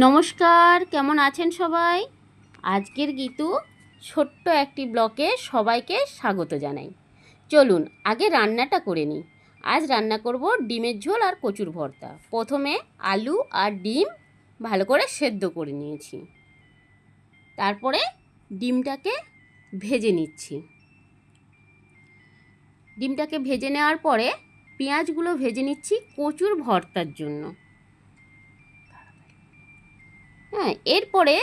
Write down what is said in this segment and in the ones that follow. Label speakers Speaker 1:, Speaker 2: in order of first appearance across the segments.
Speaker 1: নমস্কার, কেমন আছেন সবাই? আজকের গীতু ছোট্ট একটি ব্লকে সবাইকে স্বাগত জানাই। চলুন আগে রান্নাটা করে নিই। আজ রান্না করব ডিমের ঝোল আর কচুর ভর্তা। প্রথমে আলু আর ডিম ভালো করে সেদ্ধ করে নিয়েছি, তারপরে ডিমটাকে ভেজে নিচ্ছি। ডিমটাকে ভেজে নেওয়ার পরে পেঁয়াজগুলো ভেজে নিচ্ছি কচুর ভর্তার জন্য। এরপরে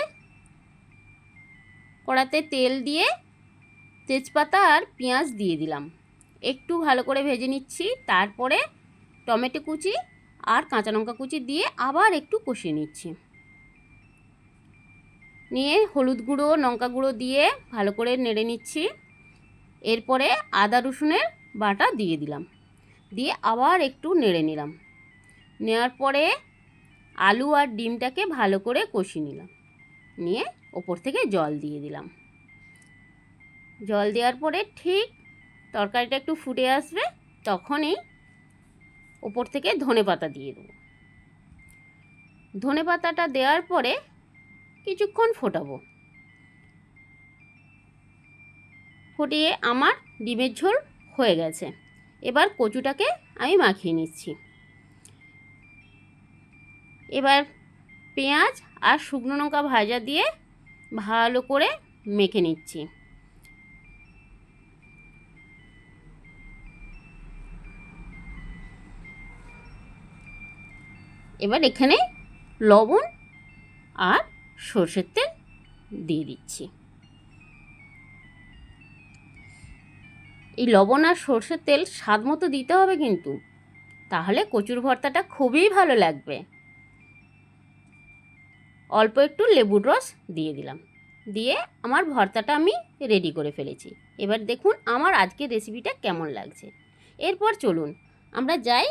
Speaker 1: কড়াতে তেল দিয়ে তেজপাতা আর পেঁয়াজ দিয়ে দিলাম, একটু ভালো করে ভেজে নিচ্ছি। তারপরে টমেটো কুচি আর কাঁচা লঙ্কা কুচি দিয়ে আবার একটু কষিয়ে নিচ্ছি। নিয়ে হলুদ গুঁড়ো লঙ্কা গুঁড়ো দিয়ে ভালো করে নেড়ে নিচ্ছি। এরপরে আদা রসুনের বাটা দিয়ে দিলাম, দিয়ে আবার একটু নেড়ে নিলাম। নেওয়ার পরে আলু আর ডিমটাকে ভালো করে কষিয়ে নিলাম, নিয়ে ওপর থেকে জল দিয়ে দিলাম। জল দেওয়ার পরে ঠিক তরকারিটা একটু ফুটে আসবে, তখনই ওপর থেকে ধনেপাতা দিয়ে দেবো। ধনেপাতাটা দেওয়ার পরে কিছুক্ষণ ফোটাবো। ফুটিয়ে আমার ডিমের ঝোল হয়ে গেছে। এবার কচুটাকে আমি মাখিয়ে নিচ্ছি। এবার পেঁয়াজ আর শুকনো লঙ্কা ভাজা দিয়ে ভালো করে মেখে নিচ্ছি। এবার এখানে লবণ আর সরষের তেল দিয়ে দিচ্ছি। এই লবণ আর সরষের তেল স্বাদ মতো দিতে হবে কিন্তু, তাহলে কচুর ভর্তাটা খুবই ভালো লাগবে। অল্প একটু লেবুর রস দিয়ে দিলাম, দিয়ে আমার ভর্তাটা আমি রেডি করে ফেলেছি। এবার দেখুন আমার আজকের রেসিপিটা কেমন লাগছে। এরপর চলুন আমরা যাই।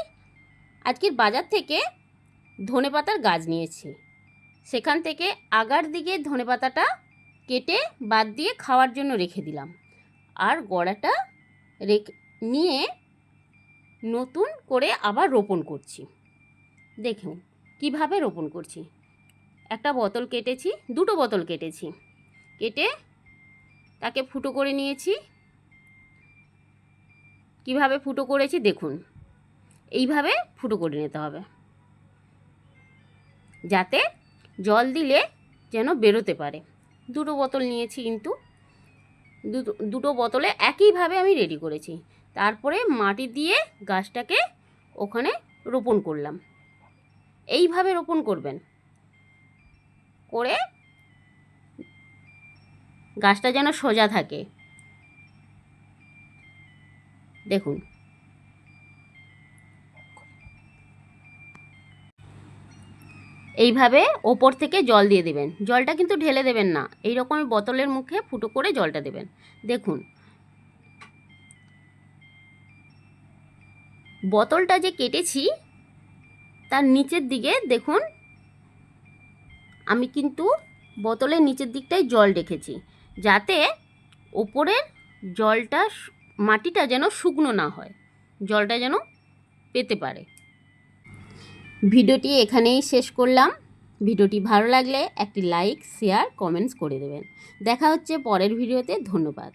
Speaker 1: আজকের বাজার থেকে ধনেপাতার গাছ নিয়েছি, সেখান থেকে আগার দিকে ধনেপাতাটা কেটে বাদ দিয়ে খাওয়ার জন্য রেখে দিলাম, আর গোড়াটা নিয়ে নতুন করে আবার রোপণ করছি। দেখুন কিভাবে রোপণ করছি। একটা বোতল কেটেছি, দুটো বোতল কেটেছি, কেটে তাকে ফুটো করে নিয়েছি। কিভাবে ফুটো করেছি দেখুন, এইভাবে ফুটো করে নিতে হবে, যাতে জল দিলে যেন বেরোতে পারে। দুটো বোতল নিয়েছি, কিন্তু দুটো বোতলে একইভাবে আমি রেডি করেছি। তারপরে মাটি দিয়ে গাছটাকে ওখানে রোপণ করলাম। এইভাবে রোপণ করবেন, করে গাছটা যেন সোজা থাকে। দেখুন এইভাবে ওপর থেকে জল দিয়ে দেবেন। জলটা কিন্তু ঢেলে দেবেন না, এই রকমই বোতলের মুখে ফুটো করে জলটা দেবেন। দেখুন বোতলটা যে কেটেছি তার নিচের দিকে দেখুন, আমি কিন্তু বোতলের নিচের দিকটায় জল রেখেছি, যাতে ওপরের জলটা মাটিটা যেন শুকনো না হয়, জলটা যেন পেতে পারে। ভিডিওটি এখানেই শেষ করলাম। ভিডিওটি ভালো লাগলে একটি লাইক, শেয়ার, কমেন্টস করে দেবেন। দেখা হচ্ছে পরের ভিডিওতে। ধন্যবাদ।